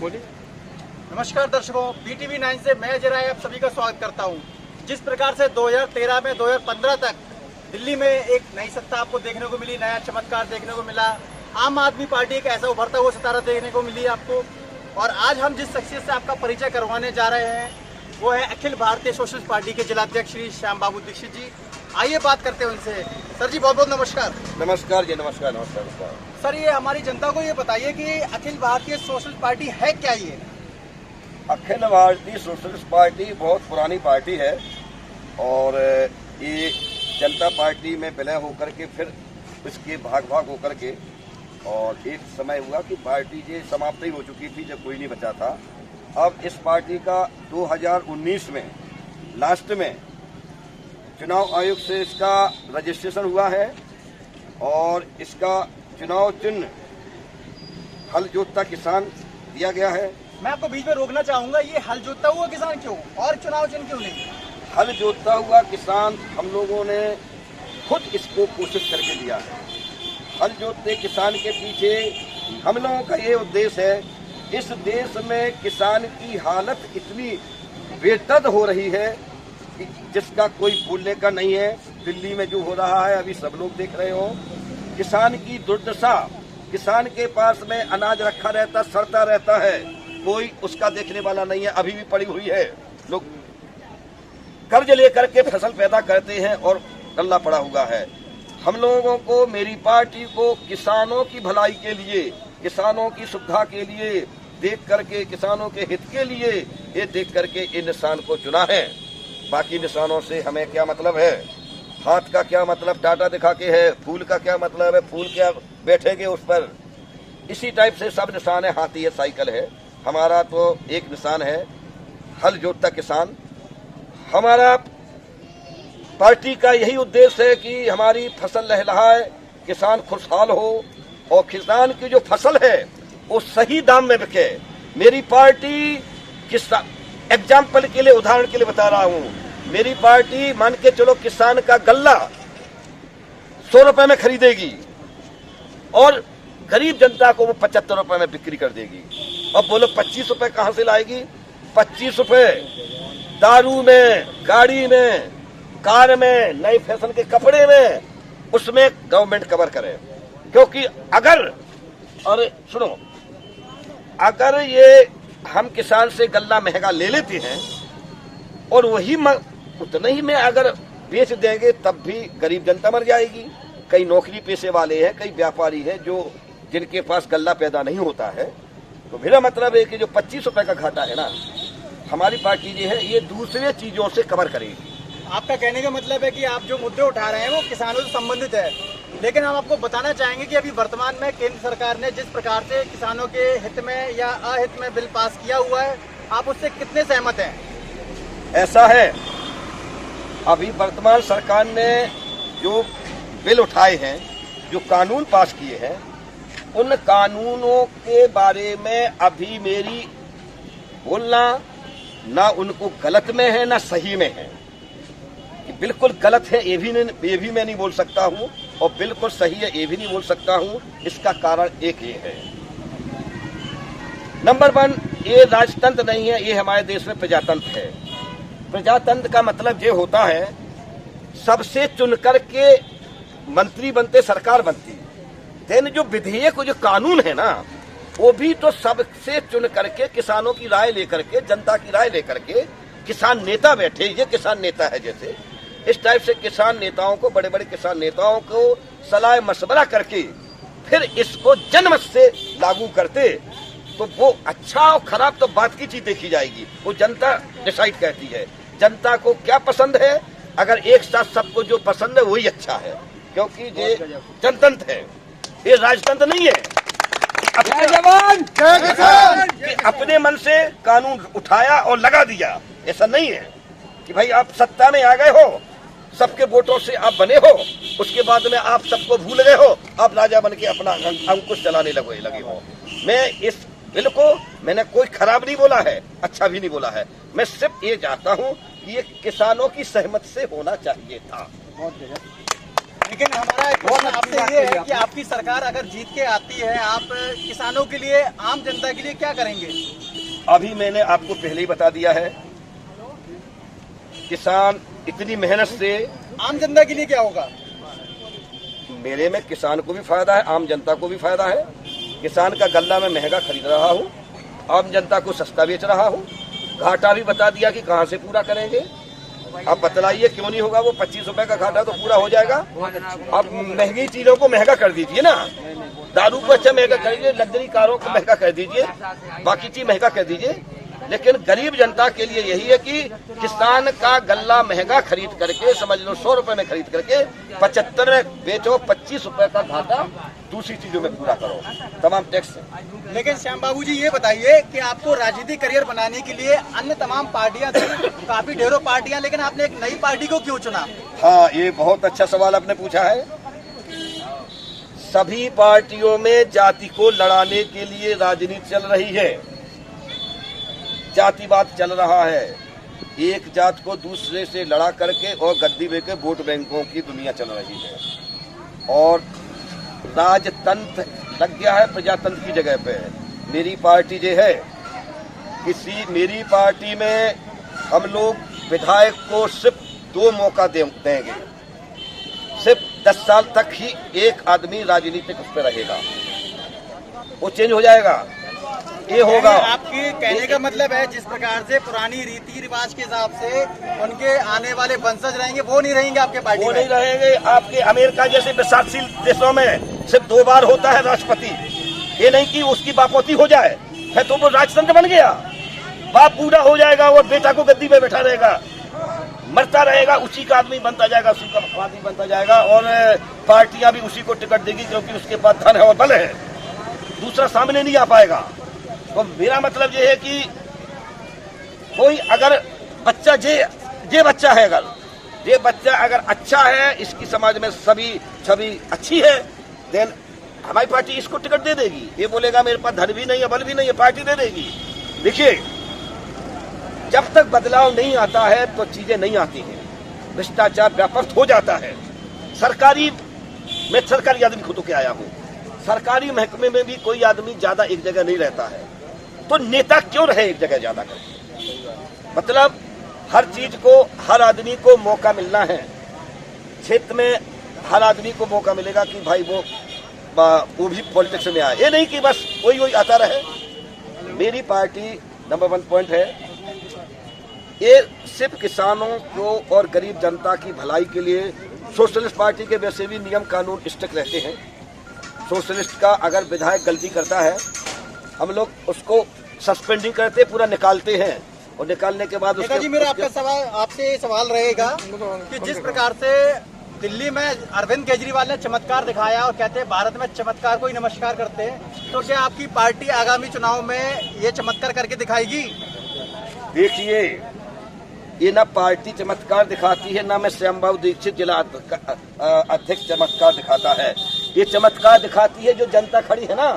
बोलिए। नमस्कार दर्शकों, BTV 9 से मैं अजय राय आप सभी का स्वागत करता हूं। जिस प्रकार से 2013 में 2015 तक दिल्ली में एक नई सत्ता आपको देखने को मिली, नया चमत्कार देखने को मिला, आम आदमी पार्टी एक ऐसा उभरता हुआ सितारा देखने को मिली आपको। और आज हम जिस शख्सियत से आपका परिचय करवाने जा रहे हैं वो है अखिल भारतीय सोशलिस्ट पार्टी के जिलाध्यक्ष श्री श्याम बाबू दीक्षित जी। आइए बात करते हैं उनसे। सर जी बहुत बहुत नमस्कार। नमस्कार जी, नमस्कार नमस्कार नमस्कार। सर ये हमारी जनता को ये बताइए कि अखिल भारतीय सोशलिस्ट पार्टी है क्या? ये अखिल भारतीय सोशलिस्ट पार्टी बहुत पुरानी पार्टी है और ये जनता पार्टी में विलय होकर के फिर इसके भाग भाग होकर के और एक समय हुआ कि पार्टी ये समाप्त ही हो चुकी थी जब कोई नहीं बचा था। अब इस पार्टी का 2019 में लास्ट में चुनाव आयोग से इसका रजिस्ट्रेशन हुआ है और इसका चुनाव चिन्ह हल जोतता किसान दिया गया है। मैं आपको बीच में रोकना चाहूंगा, ये हल जोतता हुआ किसान क्यों और चुनाव चिन्ह क्यों नहीं? हल जोतता हुआ किसान हम लोगों ने खुद इसको कोशिश करके दिया है। हल जोतते किसान के पीछे हम लोगों का ये उद्देश्य है, इस देश में किसान की हालत इतनी बेदर्द हो रही है कि जिसका कोई बोलने का नहीं है। दिल्ली में जो हो रहा है अभी सब लोग देख रहे हो, किसान की दुर्दशा। किसान के पास में अनाज रखा रहता, सड़ता रहता है, कोई उसका देखने वाला नहीं है। अभी भी पड़ी हुई है, लोग कर्ज लेकर के फसल पैदा करते हैं और गल्ला पड़ा हुआ है। हम लोगों को, मेरी पार्टी को किसानों की भलाई के लिए, किसानों की सुविधा के लिए देख करके, किसानों के हित के लिए ये देख करके इन निशान को चुना है। बाकी निशानों से हमें क्या मतलब है? हाथ का क्या मतलब टाटा दिखा के है? फूल का क्या मतलब है? फूल क्या बैठेंगे उस पर? इसी टाइप से सब निशान है। हाथी है, साइकिल है, हमारा तो एक निशान है, हल जोतता किसान। हमारा पार्टी का यही उद्देश्य है कि हमारी फसल लहलहाए, किसान खुशहाल हो और किसान की जो फसल है वो सही दाम में बिके। मेरी पार्टी किसान, एग्जाम्पल के लिए, उदाहरण के लिए बता रहा हूं, मेरी पार्टी मान के चलो किसान का गल्ला 100 रुपए में खरीदेगी और गरीब जनता को वो 75 रुपए में बिक्री कर देगी। अब बोलो 25 रुपए कहां से लाएगी? 25 रुपए दारू में, गाड़ी में, कार में, नए फैशन के कपड़े में, उसमें गवर्नमेंट कवर करे। क्योंकि अगर, और सुनो, अगर ये हम किसान से गल्ला महंगा ले लेते हैं और वही उतना ही में अगर बेच देंगे तब भी गरीब जनता मर जाएगी। कई नौकरी पेशे वाले हैं, कई व्यापारी हैं जो जिनके पास गल्ला पैदा नहीं होता है। तो मेरा मतलब है कि जो 25 रुपए का घाटा है ना, हमारी पार्टी जो है ये दूसरे चीजों से कवर करेगी। आपका कहने का मतलब है कि आप जो मुद्दे उठा रहे हैं वो किसानों से संबंधित है, लेकिन हम आपको बताना चाहेंगे कि अभी वर्तमान में केंद्र सरकार ने जिस प्रकार से किसानों के हित में या अहित में बिल पास किया हुआ है, आप उससे कितने सहमत हैं? ऐसा है, अभी वर्तमान सरकार ने जो बिल उठाए हैं, जो कानून पास किए हैं, उन कानूनों के बारे में अभी मेरी बोलना ना उनको गलत में है ना सही में है। कि बिल्कुल गलत है ये भी मैं नहीं बोल सकता हूं और बिल्कुल सही है ये भी नहीं बोल सकता हूं। इसका कारण एक ये है, नंबर 1, ये राजतंत्र नहीं है, ये हमारे देश में प्रजातंत्र है। प्रजातंत्र का मतलब ये होता है सबसे चुनकर के मंत्री बनते, सरकार बनती। देन जो विधेयक, जो कानून है ना, वो भी तो सबसे चुन करके, किसानों की राय लेकर के, जनता की राय लेकर के किसान नेता बैठे, ये किसान नेता है। जैसे इस टाइप से किसान नेताओं को, बड़े बड़े किसान नेताओं को सलाह मशवरा करके फिर इसको जनमत से लागू करते, तो वो अच्छा और खराब तो बात की चीज देखी जाएगी, वो जनता डिसाइड करती है। जनता को क्या पसंद है, अगर एक साथ सबको जो पसंद है वही अच्छा है, क्योंकि ये जनतंत्र है, ये राजतंत्र नहीं है। जय जवान जय किसान। अपने मन से कानून उठाया और लगा दिया, ऐसा नहीं है कि भाई आप सत्ता में आ गए हो, सबके वोटों से आप बने हो, उसके बाद में आप सबको भूल गए हो, आप राजा बन के अपना अंकुश चलाने लगे हो। मैं इस बिल को मैंने कोई खराब नहीं बोला है, अच्छा भी नहीं बोला है। मैं सिर्फ ये चाहता हूँ कि ये किसानों की सहमति से होना चाहिए था। लेकिन हमारा एक प्रश्न आपसे ये है कि आपकी सरकार अगर जीत के आती है, आप किसानों के लिए, आम जनता के लिए क्या करेंगे? अभी मैंने आपको पहले ही बता दिया है, किसान इतनी मेहनत से, आम जनता के लिए क्या होगा? मेरे में किसान को भी फायदा है, आम जनता को भी फायदा है। किसान का गल्ला मैं महंगा खरीद रहा हूँ, आम जनता को सस्ता बेच रहा हूँ। घाटा भी बता दिया कि कहाँ से पूरा करेंगे। अब बतलाइए क्यों नहीं होगा? वो 25 रुपए का घाटा तो पूरा हो जाएगा। अब महंगी चीजों को महंगा कर दीजिए ना, दारू को अच्छा महंगा कर दीजिए, लग्जरी कारों को महंगा कर दीजिए, बाकी चीज महंगा कर दीजिए। लेकिन गरीब जनता के लिए यही है कि किसान का गल्ला महंगा खरीद करके, समझ लो 100 रुपए में खरीद करके 75 में बेचो, 25 रुपए का घाटा दूसरी चीजों में पूरा करो, तमाम टैक्स। लेकिन श्याम बाबू जी ये बताइए कि आपको राजनीतिक करियर बनाने के लिए अन्य तमाम पार्टियां थी, काफी ढेरों पार्टियां, लेकिन आपने एक नई पार्टी को क्यों चुना? हाँ, ये बहुत अच्छा सवाल आपने पूछा है। सभी पार्टियों में जाति को लड़ाने के लिए राजनीति चल रही है, जातिवाद चल रहा है। एक जात को दूसरे से लड़ा करके और गद्दी लेके वोट बैंकों की दुनिया चल रही है और राजतंत्र लग गया है प्रजातंत्र की जगह पे। मेरी पार्टी जो है, मेरी पार्टी में हम लोग विधायक को सिर्फ 2 मौका देंगे। सिर्फ 10 साल तक ही एक आदमी राजनीतिक उस पर रहेगा, वो चेंज हो जाएगा। ये होगा, आपके कहने का मतलब है जिस प्रकार से पुरानी रीति रिवाज के हिसाब से उनके आने वाले वंशज रहेंगे, वो नहीं रहेंगे आपके पार्टी में? वो नहीं रहेंगे। आपके अमेरिका जैसे विकासशील देशों में सिर्फ 2 बार होता है राष्ट्रपति। ये नहीं कि उसकी बापोती हो जाए है तो वो राजतंत्र बन गया। बाप बूढ़ा हो जाएगा और बेटा को गद्दी में बैठा रहेगा, मरता रहेगा, उसी का आदमी बनता जाएगा, उसी का आदमी बनता जाएगा और पार्टियां भी उसी को टिकट देगी क्योंकि उसके पास धन है और बल है, दूसरा सामने नहीं आ पाएगा। तो मेरा मतलब ये है कि कोई अगर बच्चा ये बच्चा है, अगर ये बच्चा अगर अच्छा है, इसकी समाज में सभी छवि अच्छी है, देन हमारी पार्टी इसको टिकट दे देगी। ये बोलेगा मेरे पास धन भी नहीं है, बल भी नहीं है, पार्टी दे देगी। देखिए, जब तक बदलाव नहीं आता है तो चीजें नहीं आती हैं, भ्रष्टाचार व्याप्त हो जाता है। मैं सरकारी आदमी खुद के आया हूँ, सरकारी महकमे में भी कोई आदमी ज्यादा एक जगह नहीं रहता है, तो नेता क्यों रहे एक जगह ज्यादा करके? मतलब हर चीज को, हर आदमी को मौका मिलना है। क्षेत्र में हर आदमी को मौका मिलेगा कि भाई वो भी पॉलिटिक्स में आए। ये नहीं कि बस कोई आता रहे। मेरी पार्टी नंबर 1 पॉइंट है, ये सिर्फ किसानों को और गरीब जनता की भलाई के लिए। सोशलिस्ट पार्टी के वैसे भी नियम कानून स्ट्रिक्ट रहते हैं। सोशलिस्ट का अगर विधायक गलती करता है, हम लोग उसको सस्पेंडिंग करते, पूरा निकालते हैं और निकालने के बाद जी, मेरा आपसे सवाल रहेगा कि जिस प्रकार से दिल्ली में अरविंद केजरीवाल ने चमत्कार दिखाया और कहते हैं भारत में चमत्कार को ही नमस्कार करते हैं, तो क्या आपकी पार्टी आगामी चुनाव में ये चमत्कार करके दिखाएगी? देखिए, ये ना पार्टी चमत्कार दिखाती है, ना मैं श्याम बाबू दीक्षित जिला अध्यक्ष चमत्कार दिखाता है। ये चमत्कार दिखाती है जो जनता खड़ी है ना,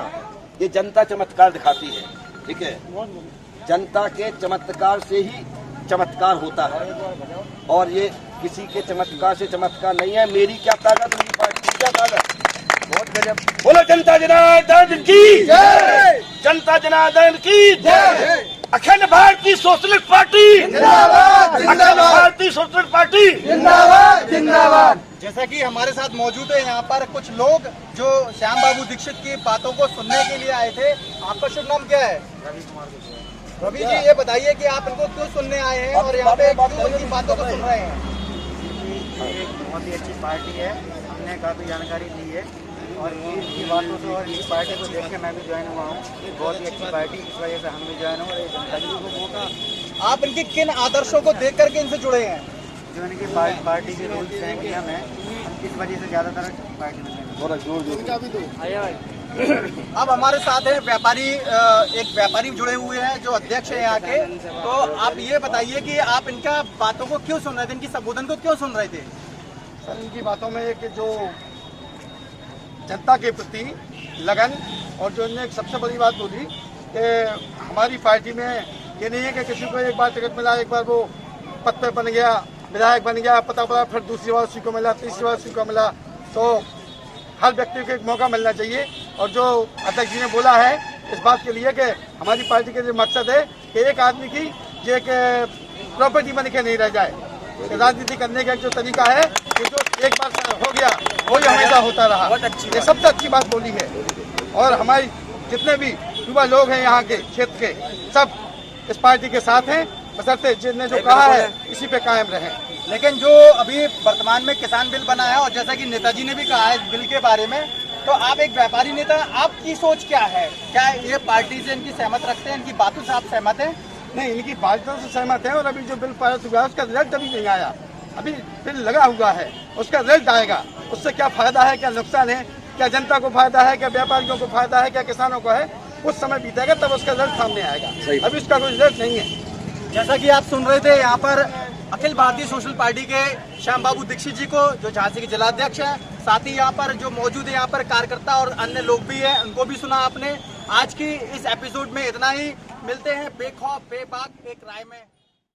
ये जनता चमत्कार दिखाती है। ठीक है, जनता के चमत्कार से ही चमत्कार होता है और ये किसी के चमत्कार से चमत्कार नहीं है। मेरी क्या ताकत, मेरी पार्टी की क्या ताकत? बहुत गजब। बोलो जनता जनार्दन की जय, जनता जनार्दन की जय। अखिल भारतीय सोशलिस्ट पार्टी जिंदाबाद, अखिल भारतीय सोशलिस्ट पार्टी जिंदाबाद, जिंदाबाद। जैसा कि हमारे साथ मौजूद है यहाँ पर कुछ लोग जो श्याम बाबू दीक्षित की बातों को सुनने के लिए आए थे। आपका शुभ नाम क्या है? रवि जी, ये बताइए कि आप इनको क्यों सुनने आए हैं और यहाँ पे क्यों उनकी बातों को सुन रहे हैं? एक बहुत ही अच्छी पार्टी है, हमने काफ़ी जानकारी ली है और इनकी बातों से और इस पार्टी को देख के मैं भी ज्वाइन हुआ हूँ। बहुत ही अच्छी पार्टी, इस वजह से हम भी ज्वाइन हुए और जनता को मौका। आप इनके किन आदर्शों को देख करके इनसे जुड़े हैं? जो इनकी पार्टी के रूल्स हैं, नियम है, इस वजह से ज़्यादातर पार्टी में। अब हमारे साथ है व्यापारी, एक व्यापारी जुड़े हुए हैं जो अध्यक्ष है यहाँ के। तो आप ये बताइए कि आप इनका बातों को क्यों सुन रहे थे, इनकी संबोधन को क्यों सुन रहे थे? सर, इनकी बातों में एक जो जनता के प्रति लगन और जो इनने एक सबसे बड़ी बात बोली कि हमारी पार्टी में ये नहीं है कि किसी को एक बार टिकट मिला, एक बार वो पद पे बन गया, विधायक बन गया, पता पड़ा फिर दूसरी बार उसी को मिला, तीसरी बार उसी को मिला, तो हर व्यक्ति को एक मौका मिलना चाहिए। और जो अध्यक्ष जी ने बोला है इस बात के लिए कि हमारी पार्टी का जो मकसद है कि एक आदमी की जो एक प्रॉपर्टी बन के नहीं रह जाए। राजनीति करने का जो तरीका है कि जो एक बार हो गया वही हमेशा होता रहा, ये सबसे अच्छी बात बोली है। और हमारी जितने भी युवा लोग हैं यहाँ के क्षेत्र के, सब इस पार्टी के साथ हैं, बशर्ते जिसने जो कहा है इसी पे कायम रहें। लेकिन जो अभी वर्तमान में किसान बिल बना है और जैसा कि नेताजी ने भी कहा है इस बिल के बारे में, तो आप एक व्यापारी नेता, आपकी सोच क्या है? क्या ये पार्टी से इनकी सहमत रखते हैं, इनकी बातों से आप सहमत हैं? नहीं, इनकी बातों से सहमत है। और अभी जो बिल पास हुआ है उसका रिजल्ट अभी नहीं आया, अभी बिल लगा हुआ है, उसका रिजल्ट आएगा। उससे क्या फायदा है, क्या नुकसान है, क्या जनता को फायदा है, क्या व्यापारियों को फायदा है, क्या किसानों को है, कुछ समय बीतेगा तब उसका रिजल्ट सामने आएगा। अभी उसका कोई रिजल्ट नहीं है। जैसा कि आप सुन रहे थे, यहाँ पर अखिल भारतीय सोशल पार्टी के श्याम बाबू दीक्षित जी को, जो झांसी के जिलाध्यक्ष हैं, साथ ही यहाँ पर जो मौजूद है यहाँ पर कार्यकर्ता और अन्य लोग भी हैं, उनको भी सुना आपने। आज की इस एपिसोड में इतना ही। मिलते हैं बेखौफ बेबाक एक राय में।